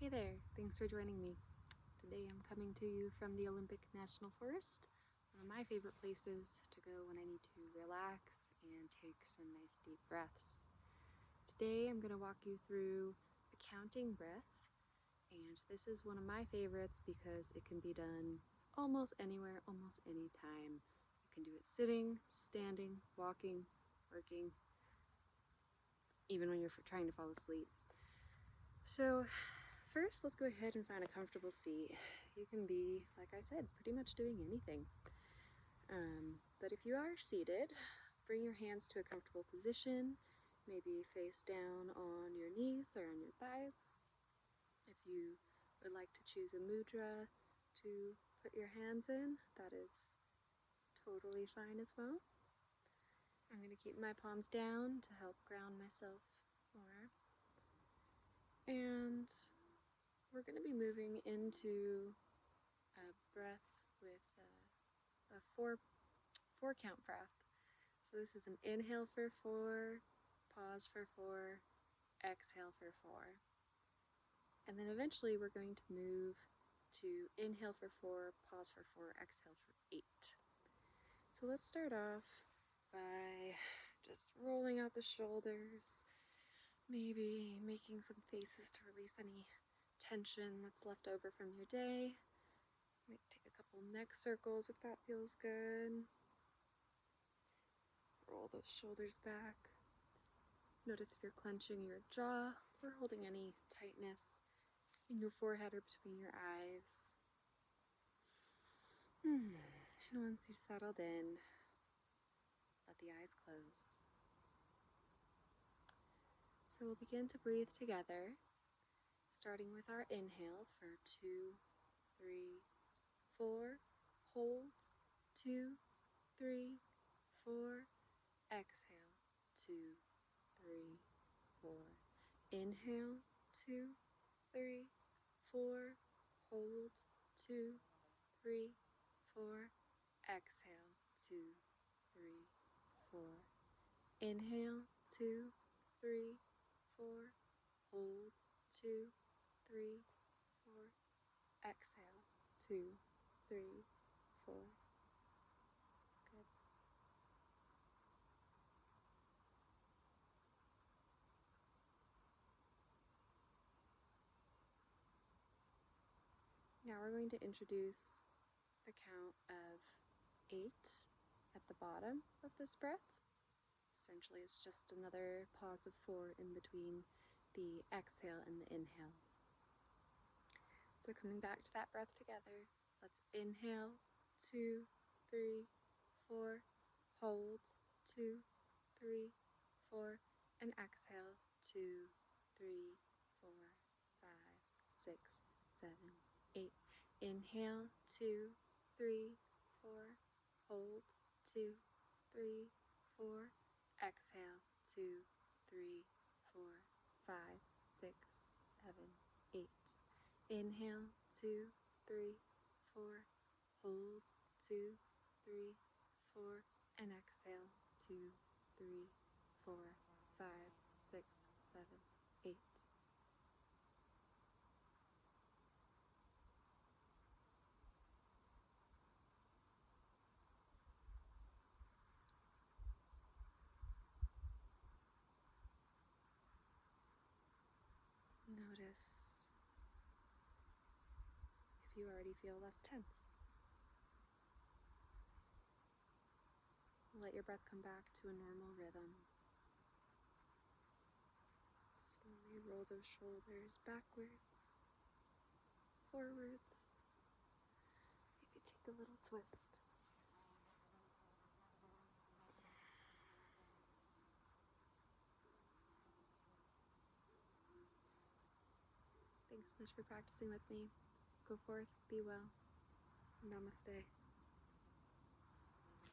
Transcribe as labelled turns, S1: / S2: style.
S1: Hey there, thanks for joining me. Today I'm coming to you from the Olympic National Forest, one of my favorite places to go when I need to relax and take some nice deep breaths. Today I'm going to walk you through the counting breath, and this is one of my favorites because it can be done almost anywhere, almost any time. You can do it sitting, standing, walking, working, even when you're trying to fall asleep. So first, let's go ahead and find a comfortable seat. You can be, like I said, pretty much doing anything. But if you are seated, bring your hands to a comfortable position, maybe face down on your knees or on your thighs. If you would like to choose a mudra to put your hands in, that is totally fine as well. I'm going to keep my palms down to help ground myself more. And we're going to be moving into a breath with a four count breath. So this is an inhale for 4, pause for 4, exhale for 4. And then eventually we're going to move to inhale for 4, pause for 4, exhale for 8. So let's start off by just rolling out the shoulders, maybe making some faces to release any tension that's left over from your day. Might take a couple neck circles if that feels good. Roll those shoulders back. Notice if you're clenching your jaw or holding any tightness in your forehead or between your eyes. And once you've settled in, let the eyes close. So we'll begin to breathe together, starting with our inhale for 2, 3, 4. Hold, 2, 3, 4. Exhale, 2, 3, 4. Inhale, 2, 3, 4. Hold, 2, 3, 4. Exhale, 2, 3, 4. Inhale, 2, 3, 4. Hold, 2, 3, 4. Exhale, 2, 3, 4. Good. Now we're going to introduce the count of 8 at the bottom of this breath. Essentially, it's just another pause of 4 in between the exhale and the inhale. So coming back to that breath together, let's inhale, 2, 3, 4, hold, 2, 3, 4, and exhale, 2, 3, 4, 5, 6, 7, 8. Inhale, 2, 3, 4, hold, 2, 3, 4, exhale, 2, 3, 4, 5, 6, 7, 8. Inhale, 2, 3, 4, hold, 2, 3, 4, and exhale, 2, 3, 4, 5, 6, 7, 8. Notice if you already feel less tense. Let your breath come back to a normal rhythm. Slowly roll those shoulders backwards, forwards. Maybe take a little twist. Thanks so much for practicing with me. Go forth, be well. Namaste.